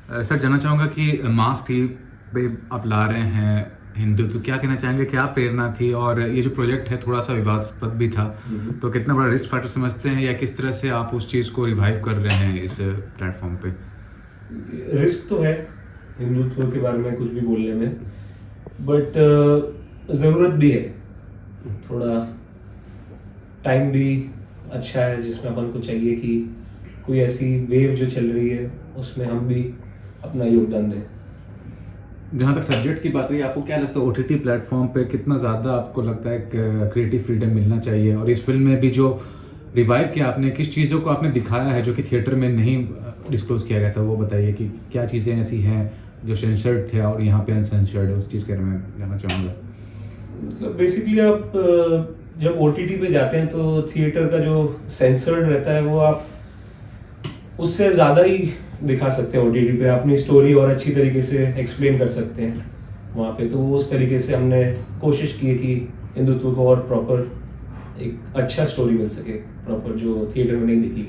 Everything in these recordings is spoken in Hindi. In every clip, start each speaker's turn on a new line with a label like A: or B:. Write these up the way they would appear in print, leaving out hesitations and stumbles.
A: सर जानना चाहूँगा कि मास टीवी पे आप ला रहे हैं हिंदुत्व, क्या कहना चाहेंगे, क्या प्रेरणा थी? और ये जो प्रोजेक्ट है थोड़ा सा विवादास्पद भी था, तो कितना बड़ा रिस्क फैक्टर समझते हैं, या किस तरह से आप उस चीज़ को रिवाइव कर रहे हैं इस प्लेटफॉर्म पे?
B: रिस्क तो है हिंदुत्व के बारे में कुछ भी बोलने में, बट ज़रूरत भी है। थोड़ा टाइम भी अच्छा है जिसमें अपन को चाहिए कि कोई ऐसी वेव जो चल रही है उसमें हम भी अपना योगदान दें।
A: जहाँ तक सब्जेक्ट की बात रही, आपको क्या लगता है ओटीटी प्लेटफॉर्म पे कितना ज़्यादा आपको लगता है क्रिएटिव फ्रीडम मिलना चाहिए? और इस फिल्म में भी जो रिवाइव किया आपने, किस चीज़ों को आपने दिखाया है जो कि थिएटर में नहीं डिस्क्लोज किया गया था, वो बताइए कि क्या चीज़ें ऐसी हैं जो सेंसर्ड थे और यहाँ पे अनसेंसर्ड है, उस चीज़ के बारे में जानना चाहूँगा।
B: मतलब बेसिकली आप जब ओटीटी पे जाते हैं तो थिएटर का जो सेंसर्ड रहता है वो आप उससे ज़्यादा ही दिखा सकते हैं। ओटीटी पे अपनी स्टोरी और अच्छी तरीके से एक्सप्लेन कर सकते हैं वहाँ पे। तो उस तरीके से हमने कोशिश की है कि हिंदुत्व को और प्रॉपर एक अच्छा स्टोरी मिल सके, प्रॉपर जो थिएटर में नहीं दिखी।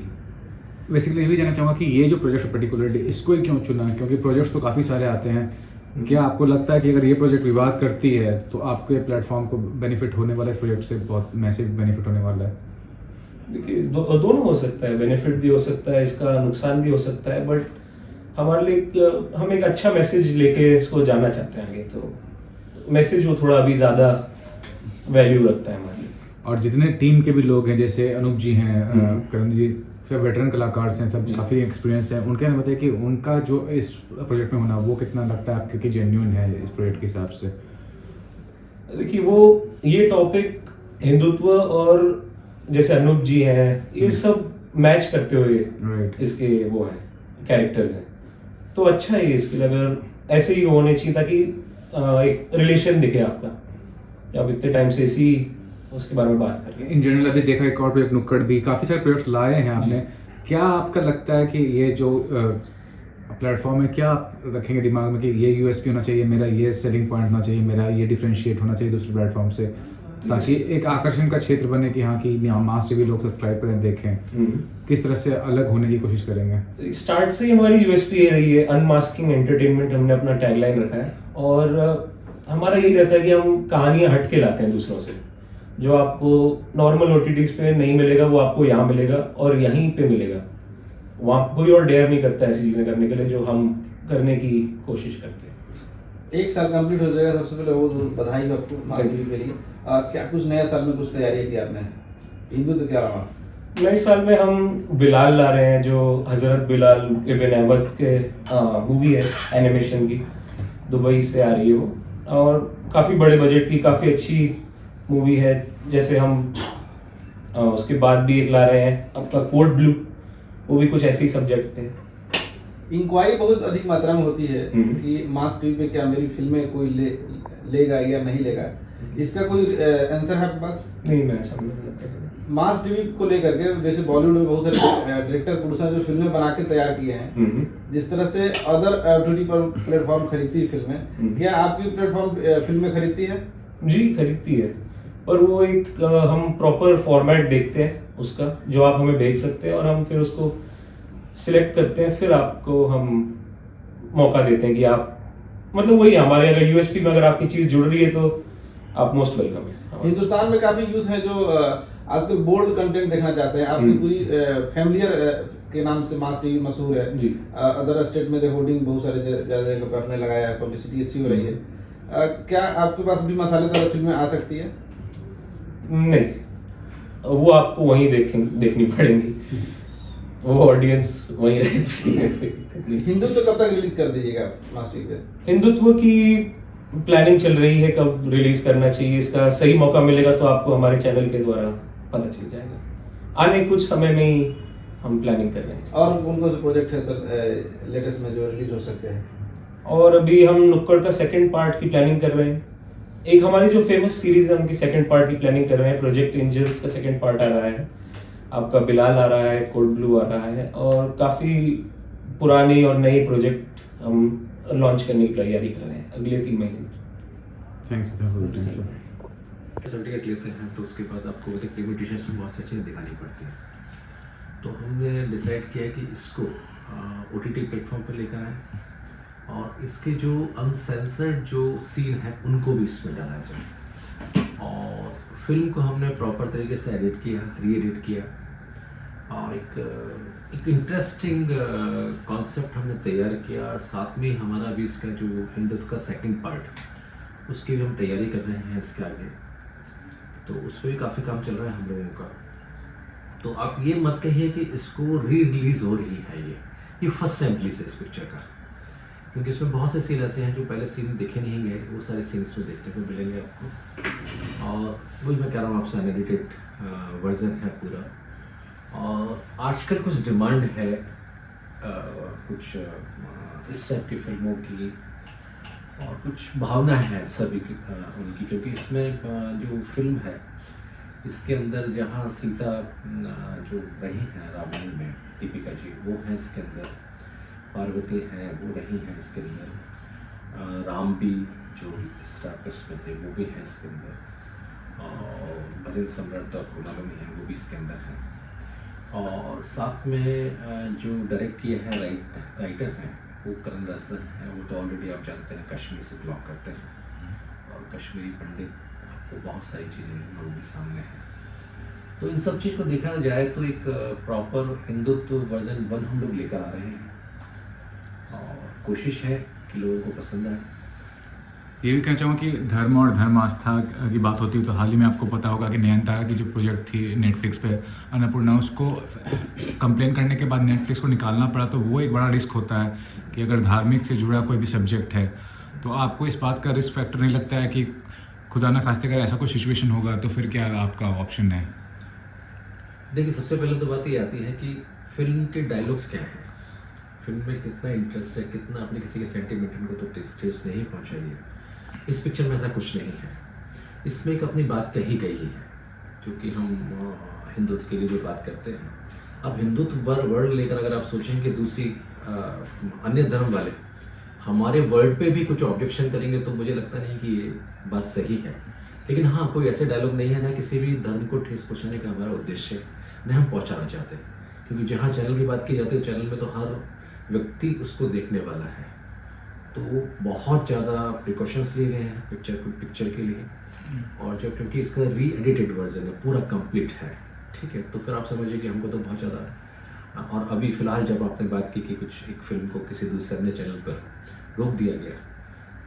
A: बेसिकली ये भी जानना चाहूँगा कि ये जो प्रोजेक्ट पर्टिकुलरली इसको ही क्यों चुना, क्योंकि प्रोजेक्ट्स तो काफ़ी सारे आते हैं। क्या आपको लगता है कि अगर ये प्रोजेक्ट विवाद करती है तो आपके प्लेटफॉर्म को बेनिफिट होने वाला है, इस प्रोजेक्ट से बहुत मैसिव बेनिफिट होने वाला है?
B: देखिए दोनों हो सकता है, बेनिफिट भी हो सकता है, इसका नुकसान भी हो सकता है, बट हमारे लिए हम एक अच्छा मैसेज लेके इसको जाना चाहते हैं आगे। तो मैसेज वो थोड़ा अभी ज़्यादा वैल्यू रखता है हमारे लिए।
A: और जितने टीम के भी लोग हैं, जैसे अनूप जी हैं, करण जी, सब वेटरन कलाकार हैं, सब काफ़ी एक्सपीरियंस है, उनके बताइए कि उनका जो इस प्रोजेक्ट में होना वो कितना लगता है आपको कि जेन्युइन है इस प्रोजेक्ट के हिसाब से?
B: देखिए वो ये टॉपिक हिंदुत्व और जैसे अनूप जी हैं, ये सब मैच करते हुए इसके वो हैं कैरेक्टर्स हैं। तो अच्छा है इसके लिए, अगर ऐसे ही होने चाहिए ताकि एक रिलेशन दिखे आपका। आप इतने टाइम से इसी उसके बारे में बात कर रहे हैं।
A: इन जनरल अभी देखा एक और प्रोजेक्ट नुक्कड़ भी, काफ़ी सारे प्रोजेक्ट्स लाए हैं आपने। क्या आपका लगता है कि ये जो प्लेटफॉर्म है, क्या आप रखेंगे दिमाग में कि ये यूएसपी होना चाहिए मेरा, ये सेलिंग पॉइंट होना चाहिए मेरा, ये डिफरेंशिएट होना चाहिए दूसरे प्लेटफॉर्म से, ताकि एक आकर्षण का क्षेत्र बने कि हाँ कि मास टीवी लोग सब्सक्राइब करें, देखें? किस तरह से अलग होने की कोशिश करेंगे?
B: स्टार्ट से ही हमारी यूएसपी ये रही है, अनमास्किंग एंटरटेनमेंट हमने अपना टैगलाइन रखा है। और हमारा यही रहता है कि हम कहानियां हट के लाते हैं दूसरों से। जो आपको नॉर्मल ओटीटीज पे नहीं मिलेगा वो आपको यहाँ मिलेगा और यहीं पे मिलेगा। वहाँ कोई और डेयर नहीं करता ऐसी चीजें करने के लिए जो हम करने की कोशिश करते हैं।
C: 1 साल कंप्लीट हो जाएगा, सबसे पहले वो बधाई हो आपको मास टीवी के लिए। क्या कुछ नया साल में कुछ तैयारी की आपने हिंदुत्व के अलावा?
B: नए साल में हम बिलाल ला रहे हैं, जो हजरत बिलाल इब्न अहमद के मूवी है एनिमेशन की, दुबई से आ रही है वो, और काफ़ी बड़े बजट की काफ़ी अच्छी मूवी है। जैसे हम उसके बाद भी एक ला रहे हैं आपका कोड ब्लू, वो भी कुछ ऐसे ही सब्जेक्ट है।
C: इंक्वायरी बहुत अधिक मात्रा में होती है कि मास टीवी पे क्या मेरी फिल्में कोई लेगा या नहीं लेगा, इसका कोई आंसर है आपके पास?
B: नहीं, मैं समझ
C: मास टीवी को लेकर के जैसे बॉलीवुड में बहुत सारे डायरेक्टर प्रोड्यूसर जो फिल्में बना के तैयार किए हैं, जिस तरह से अदर ओटीटी प्लेटफॉर्म खरीदती है फिल्में, क्या आपकी प्लेटफॉर्म फिल्में खरीदती है?
B: जी खरीदती है, पर वो एक हम प्रॉपर फॉर्मेट देखते हैं उसका, जो आप हमें भेज सकते हैं, और हम फिर उसको सिलेक्ट करते हैं, फिर आपको हम मौका देते हैं कि आप, मतलब वही हमारे अगर यूएसपी में अगर आपकी चीज़ जुड़ रही है तो आप मोस्ट वेलकम है।
C: हिंदुस्तान में काफी यूथ है जो आजकल बोल्ड कंटेंट देखना चाहते हैं। आपकी पूरी फैमिलियर के नाम से मास टीवी मशहूर है
B: जी।
C: अदर स्टेट में होर्डिंग बहुत सारे ज्यादा जगह पर आपने लगाया है, पब्लिसिटी अच्छी हो रही है। क्या आपके पास भी मसालेदार फिल्में आ सकती है?
B: नहीं, वो आपको वहीं देखनी पड़ेंगी, वो ऑडियंस वहीं रहती है।
C: हिंदुत्व कब तक रिलीज कर दीजिएगा मास टीवी पे?
B: हिंदुत्व की प्लानिंग चल रही है, कब रिलीज करना चाहिए, इसका सही मौका मिलेगा तो आपको हमारे चैनल के द्वारा पता चल जाएगा। आने कुछ समय में ही हम प्लानिंग कर रहे हैं।
C: और कौन कौन से प्रोजेक्ट है सर लेटेस्ट में जो रिलीज हो सकते हैं?
B: और अभी हम नुक्कड़ का सेकंड पार्ट की प्लानिंग कर रहे हैं। एक हमारी जो फेमस सीरीज है उनकी सेकंड पार्ट की प्लानिंग कर रहे हैं। प्रोजेक्ट एंजल्स का सेकंड पार्ट आ रहा है, आपका बिलाल आ रहा है, कोड ब्लू आ रहा है, और काफ़ी पुरानी और नई प्रोजेक्ट हम लॉन्च करने की तैयारी कर रहे हैं अगले 3 महीने में।
A: थैंक्स।
D: सर्टिफिकेट लेते हैं तो उसके बाद आपको लिमिटेशंस में बहुत सी चीज़ें दिखानी पड़ती हैं। तो हमने डिसाइड किया कि इसको ओटीटी प्लेटफॉर्म पर लेकर आए और इसके जो अनसेंसर्ड जो सीन है उनको भी इसमें डाला जाए। और फिल्म को हमने प्रॉपर तरीके से एडिट किया, री एडिट किया, और एक इंटरेस्टिंग कॉन्सेप्ट हमने तैयार किया। साथ में हमारा भी इसका जो हिंदुत्व का सेकंड पार्ट, उसकी भी हम तैयारी कर रहे हैं इसके आगे, तो उस पर भी काफ़ी काम चल रहा है हम लोगों का। तो आप ये मत कहिए कि इसको री रिलीज़ हो रही है, ये फर्स्ट टाइम रिलीज है इस पिक्चर का, क्योंकि इसमें बहुत से सीन ऐसे हैं जो पहले सीन देखे नहीं गए, वो सारे सीन्स में देखने को मिलेंगे आपको। और वही मैं कह रहा हूँ आपसे, अनएडिटेड वर्जन है पूरा। और आजकल कुछ डिमांड है कुछ इस टाइप की फिल्मों की, और कुछ भावना है सभी की उनकी, क्योंकि इसमें जो फिल्म है इसके अंदर जहाँ सीता जो रही है रामायण में, दीपिका जी वो हैं इसके अंदर, पार्वती हैं वो रही हैं इसके अंदर, राम भी जो स्टार्कस में थे वो भी हैं इसके अंदर, और भजन सम्राट तो आपको मालूम ही है वो भी इसके अंदर हैं। और साथ में जो डायरेक्ट किए हैं राइटर हैं वो करण रजन है, वो तो ऑलरेडी आप जानते हैं कश्मीर से ब्लॉग करते हैं, और कश्मीरी पंडित आपको बहुत सारी चीज़ें लोगों के सामने हैं। तो इन सब चीज़ को देखा जाए तो एक प्रॉपर हिंदुत्व वर्जन 1 हम लोग लेकर आ रहे हैं, और कोशिश है कि लोगों को पसंद आए।
A: ये भी कहना चाहूँगा कि धर्म और धर्म आस्था की बात होती है तो हाल ही में आपको पता होगा कि नयनतारा की जो प्रोजेक्ट थी नेटफ्लिक्स पे अन्नपूर्णा, उसको कंप्लेन करने के बाद नेटफ्लिक्स को निकालना पड़ा। तो वो एक बड़ा रिस्क होता है कि अगर धार्मिक से जुड़ा कोई भी सब्जेक्ट है तो आपको इस बात का रिस्क फैक्टर नहीं लगता है कि खुदा ना खास्ते अगर ऐसा कोई सिचुएशन होगा तो फिर क्या आपका ऑप्शन है?
D: देखिए, सबसे पहले तो बात ये आती है कि फिल्म के डायलॉग्स क्या हैं, फिल्म में कितना इंटरेस्ट है, कितना आपने किसी के सेंटिमेंट को तो ठेस नहीं पहुंचाई है। इस पिक्चर में ऐसा कुछ नहीं है, इसमें एक अपनी बात कही गई है, क्योंकि हम हिंदुत्व के लिए जो बात करते हैं। अब हिंदुत्व वर्ड लेकर अगर आप सोचें कि दूसरी अन्य धर्म वाले हमारे वर्ड पे भी कुछ ऑब्जेक्शन करेंगे तो मुझे लगता नहीं कि ये बात सही है। लेकिन हाँ, कोई ऐसे डायलॉग नहीं है, ना किसी भी धर्म को ठेस पहुँचाने का हमारा उद्देश्य है, न हम पहुँचाना चाहते, क्योंकि जहाँ चैनल की बात की जाती है चैनल में तो हर व्यक्ति उसको देखने वाला है, तो बहुत ज़्यादा प्रिकॉशंस लिए गए हैं पिक्चर के लिए। और जब क्योंकि इसका री एडिटेड वर्जन है, पूरा कंप्लीट है, ठीक है, तो फिर आप समझिए कि हमको तो बहुत ज़्यादा। और अभी फ़िलहाल जब आपने बात की कि कुछ एक फिल्म को किसी दूसरे अन्य चैनल पर रोक दिया गया,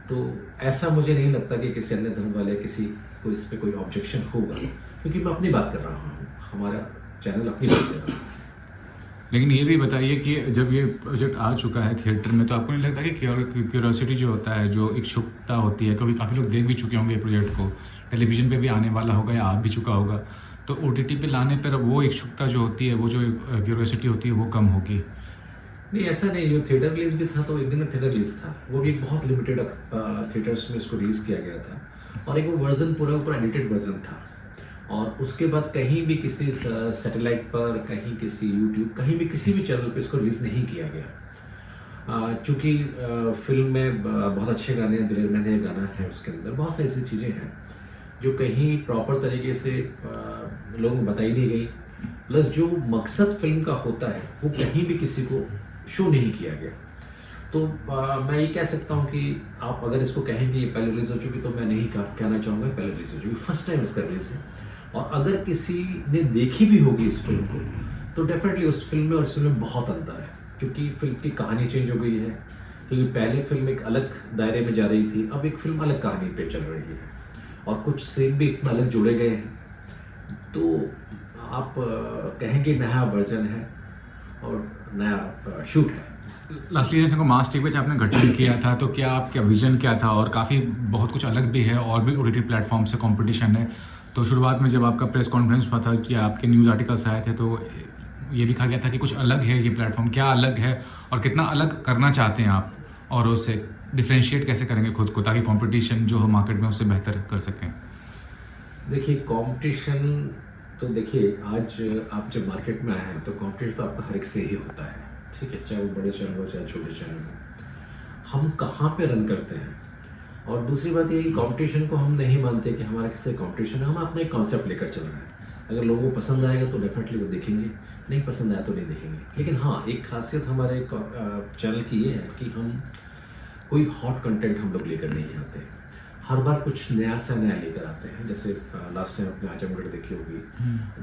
D: तो ऐसा मुझे नहीं लगता कि किसी अन्य धर्म वाले किसी को इस पर कोई ऑब्जेक्शन होगा, क्योंकि मैं अपनी बात कर रहा हूँ, हमारा चैनल अपनी बात कर रहा है।
A: लेकिन ये भी बताइए कि जब ये प्रोजेक्ट आ चुका है थिएटर में तो आपको नहीं लगता कि क्यूरियोसिटी जो होता है, जो इच्छुकता होती है, कभी काफ़ी लोग देख भी चुके होंगे प्रोजेक्ट को, टेलीविज़न पे भी आने वाला होगा या आ भी चुका होगा, तो OTT पे लाने पर वो इच्छुकता जो होती है, वो जो क्यूरियोसिटी होती है वो कम होगी?
D: नहीं, ऐसा नहीं। जो थिएटर रिलीज भी था तो एक दिन में थिएटर रिलीज था, वो भी एक बहुत लिमिटेड थिएटर्स में इसको रिलीज़ किया गया था, और एक वो वर्जन पूरा ऊपर एडिटेड वर्जन था। और उसके बाद कहीं भी किसी सैटेलाइट पर, कहीं किसी यूट्यूब, कहीं भी किसी भी चैनल पे इसको रिलीज़ नहीं किया गया। चूँकि फिल्म में बहुत अच्छे गाने हैं, दिलेर मेहंदी गाना है उसके अंदर, बहुत सारी ऐसी चीज़ें हैं जो कहीं प्रॉपर तरीके से लोगों को बताई नहीं गई, प्लस जो मकसद फिल्म का होता है वो कहीं भी किसी को शो नहीं किया गया। तो मैं ये कह सकता हूँ कि आप अगर इसको कहेंगे ये पहले रिलीज़ हो चुकी, तो मैं नहीं कहना चाहूँगा पहले रिलीज़ हो चुकी, फर्स्ट टाइम इसका रिलीज़ है। और अगर किसी ने देखी भी होगी इस फिल्म को तो डेफिनेटली उस फिल्म में और इस फिल्म में बहुत अंतर है, क्योंकि फिल्म की कहानी चेंज हो गई है, क्योंकि पहले फिल्म एक अलग दायरे में जा रही थी, अब एक फिल्म अलग कहानी पे चल रही है, और कुछ सीन भी इसमें अलग जुड़े गए हैं। तो आप कहेंगे नया वर्जन है और नया शूट है।
A: लास्टली देखो, मास टीवी पे आपने गठन किया था, तो क्या आपका विजन क्या था? और काफ़ी बहुत कुछ अलग भी है, और भी OTT प्लेटफॉर्म से कंपटीशन है। तो शुरुआत में जब आपका प्रेस कॉन्फ्रेंस हुआ था कि आपके न्यूज़ आर्टिकल्स आए थे, तो ये लिखा गया था कि कुछ अलग है ये प्लेटफॉर्म। क्या अलग है और कितना अलग करना चाहते हैं आप, और उससे डिफ्रेंशिएट कैसे करेंगे खुद को ताकि कंपटीशन जो हो मार्केट में उससे बेहतर कर सकें?
D: देखिए, कंपटीशन तो देखिए, आज आप जब मार्केट में आए हैं तो कंपटीशन तो आपका हर एक से ही होता है, ठीक है, चाहे वो बड़े चैनल हो चाहे छोटे चैनल हो। हम कहाँ पे रन करते हैं, और दूसरी बात ये कि कंपटीशन को हम नहीं मानते कि हमारा किससे कंपटीशन है, हम अपना एक कॉन्सेप्ट लेकर चल रहे हैं। अगर लोगों को पसंद आएगा तो डेफिनेटली वो देखेंगे, नहीं पसंद आया तो नहीं देखेंगे। लेकिन हाँ, एक खासियत हमारे चैनल की ये है कि हम कोई हॉट कंटेंट हम लोग लेकर नहीं आते, हर बार कुछ नया सा नया लेकर आते हैं। जैसे लास्ट टाइम अपने आजमगढ़ देखी होगी,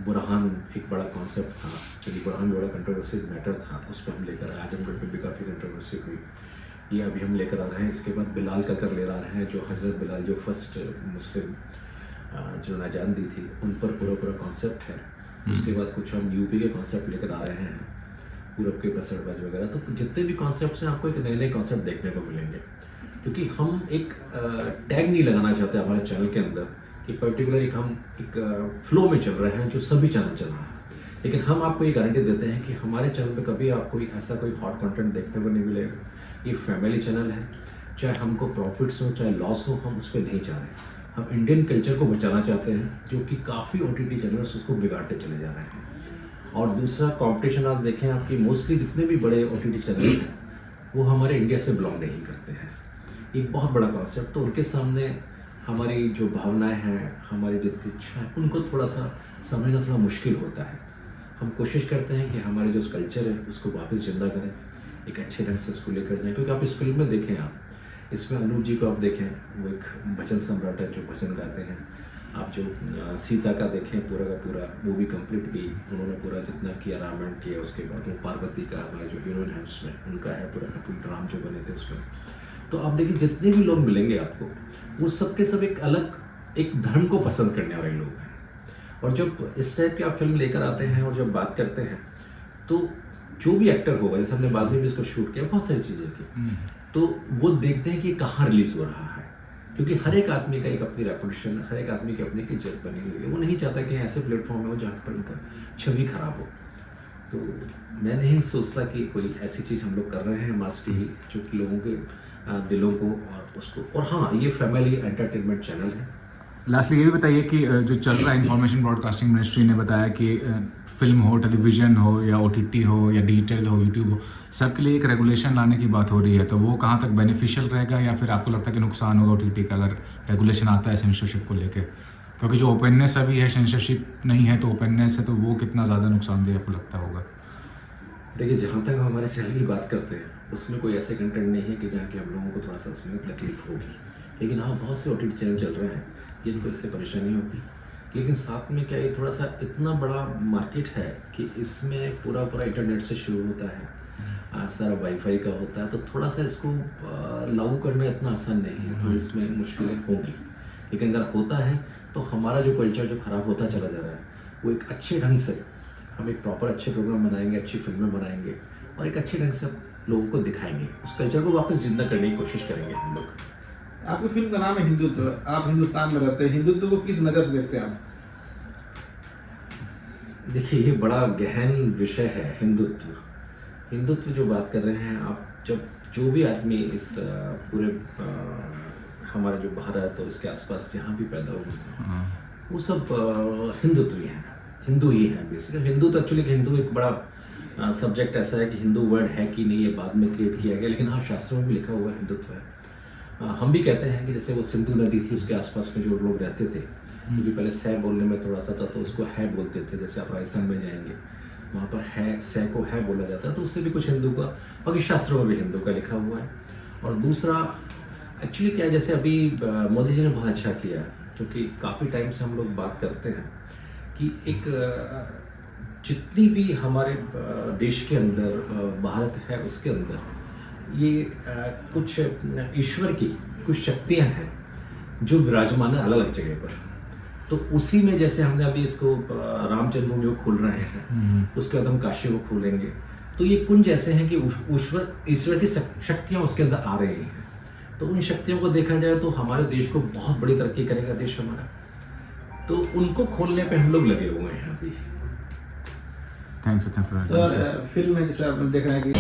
D: बुरहान एक बड़ा कॉन्सेप्ट था, क्योंकि बुरहान बड़ा कंट्रोवर्सी मैटर था, उस पर हम लेकर आए। आजमगढ़ पे भी काफ़ी कंट्रोवर्सी हुई, ये अभी हम लेकर आ रहे हैं। इसके बाद बिलाल का कर ले रहे हैं, जो हज़रत बिलाल जो फर्स्ट मुस्लिम जो नाजान दी थी, उन पर पूरा कॉन्सेप्ट है। उसके बाद कुछ हम यूपी के कॉन्सेप्ट लेकर आ रहे हैं, पूरब के पसरबाज वगैरह। तो जितने भी कॉन्सेप्ट हैं आपको एक नए नए कॉन्सेप्ट देखने को मिलेंगे, क्योंकि हम एक टैग नहीं लगाना चाहते हमारे चैनल के अंदर कि पर्टिकुलर हम एक फ्लो में चल रहे हैं जो सभी चैनल चल रहा है। लेकिन हम आपको ये गारंटी देते हैं कि हमारे चैनल पे कभी आपको ऐसा कोई हॉट कंटेंट देखने को नहीं मिलेगा। ये फैमिली चैनल है, चाहे हमको प्रॉफिट्स हो चाहे लॉस हो, हम उस पर नहीं जा रहे। हम इंडियन कल्चर को बचाना चाहते हैं, जो कि काफ़ी OTT चैनल्स उसको बिगाड़ते चले जा रहे हैं। और दूसरा कंपटीशन आज देखें आपकी, मोस्टली जितने भी बड़े OTT चैनल हैं वो हमारे इंडिया से बिलोंग नहीं करते हैं। एक बहुत बड़ा कॉन्सेप्ट, तो उनके सामने हमारी जो भावनाएं हैं, हमारी जितनी इच्छा है, उनको थोड़ा सा समझना थोड़ा मुश्किल होता है। हम कोशिश करते हैं कि हमारे जो कल्चर है उसको वापस जिंदा करें, एक अच्छे ढंग से इसको लेकर जाएं। क्योंकि आप इस फिल्म में देखें, आप इसमें अनूप जी को आप देखें, वो एक भजन सम्राट है जो भजन गाते हैं। आप जो सीता का देखें, पूरा का पूरा वो भी कंप्लीट भी उन्होंने पूरा जितना किया, रामायण किया। उसके बाद वो पार्वती का हमारे जो हीरोइन है उसमें उनका है पूरा कंप्लीट, राम जो बने थे उसमें। तो आप देखिए जितने भी लोग मिलेंगे आपको, वो सबके सब एक अलग एक धर्म को पसंद करने वाले लोग हैं। और जब इस टाइप की आप फिल्म लेकर आते हैं और जब बात करते हैं, तो जो भी एक्टर होगा, जैसे हमने बाद में भी इसको शूट किया, बहुत सारी चीज़ें की, तो वो देखते हैं कि कहाँ रिलीज़ हो रहा है। क्योंकि हर एक आदमी का एक अपनी रेपुटेशन, हर एक आदमी की अपनी एक इज्जत बनी हुई है। वो नहीं चाहता कि ऐसे प्लेटफॉर्म में हो जहाँ पर उनका छवि खराब हो। तो मैं नहीं सोचता कि कोई ऐसी चीज़ हम लोग कर रहे हैं मास टीवी जो कि लोगों के दिलों को और उसको, और हाँ, ये फैमिली एंटरटेनमेंट चैनल है।
A: लास्टली ये भी बताइए कि जो चल रहा है, इंफॉर्मेशन ब्रॉडकास्टिंग मिनिस्ट्री ने बताया कि फिल्म हो, टेलीविज़न हो या OTT हो या डिजिटल हो, यूट्यूब हो, सबके लिए एक रेगुलेशन लाने की बात हो रही है। तो वो कहाँ तक बेनिफिशियल रहेगा, या फिर आपको लगता है कि नुकसान होगा OTT का अगर रेगुलेशन आता है सेंसरशिप को लेके? क्योंकि जो ओपननेस अभी है, सेंसरशिप नहीं है तो ओपननेस है, तो वो कितना ज़्यादा नुकसानदेह आपको लगता होगा?
D: देखिए, जहाँ तक हम हमारे चैनल की बात करते हैं, उसमें कोई ऐसे कंटेंट नहीं है कि जहाँ कि हम लोगों को थोड़ा सा उसमें तकलीफ होगी। लेकिन हाँ, बहुत से OTT चैनल चल रहे हैं जिनको इससे परेशानी होगी। लेकिन साथ में क्या, ये थोड़ा सा इतना बड़ा मार्केट है कि इसमें पूरा इंटरनेट से शुरू होता है, सारा वाईफाई का होता है, तो थोड़ा सा इसको लागू करना इतना आसान नहीं है, थोड़ी इसमें मुश्किलें होंगी। लेकिन अगर होता है तो हमारा जो कल्चर जो ख़राब होता चला जा रहा है, वो एक अच्छे ढंग से हम एक प्रॉपर अच्छे प्रोग्राम बनाएंगे, अच्छी फिल्में बनाएंगे और एक अच्छे ढंग से लोगों को दिखाएंगे, उस कल्चर को वापस जिंदा करने की कोशिश करेंगे हम लोग।
C: आपकी फिल्म का नाम है हिंदुत्व, आप हिंदुस्तान में रहते हैं, हिंदुत्व को किस नज़र से देखते हैं आप?
D: देखिए, ये बड़ा गहन विषय है हिंदुत्व जो बात कर रहे हैं आप। जब जो भी आदमी इस पूरे हमारे जो भारत और इसके आसपास जहाँ भी पैदा हुए, वो सब हिंदुत्वी हैं, हिंदू ही हैं बेसिकली। हिंदू तो एक्चुअली हिंदू एक बड़ा सब्जेक्ट ऐसा है कि हिंदू वर्ड है कि नहीं, ये बाद में क्रिएट किया गया। लेकिन हाँ, शास्त्रों में भी लिखा हुआ हिंदुत्व है। हम भी कहते हैं कि जैसे वो सिंधु नदी थी, उसके आसपास में जो लोग रहते थे, क्योंकि पहले सै बोलने में थोड़ा सा था तो उसको है बोलते थे। जैसे आप राजस्थान में जाएंगे, वहाँ पर है, सै को है बोला जाता है, तो उससे भी कुछ हिंदू का, बाकी शास्त्रों में भी हिंदू का लिखा हुआ है। और दूसरा एक्चुअली क्या है, जैसे अभी मोदी जी ने बहुत अच्छा किया, क्योंकि काफ़ी टाइम से हम लोग बात करते हैं कि एक जितनी भी हमारे देश के अंदर भारत है, उसके अंदर ये कुछ ईश्वर की कुछ शक्तियाँ हैं जो विराजमान है अलग अलग जगह पर। तो उसी में जैसे हमने अभी इसको राम जन्मभूमि को खोल रहे हैं, उसके बाद हम काशी को खोलेंगे, तो ये कुंज ऐसे हैं कि ईश्वर की शक्तियाँ उसके अंदर आ रही हैं। तो उन शक्तियों को देखा जाए तो हमारे देश को बहुत बड़ी तरक्की करेगा देश हमारा, तो उनको खोलने पे हम लोग लगे हुए हैं अभी।
A: थैंक्स
C: सर, फिल्म में जैसे आप देख रहे हैं कि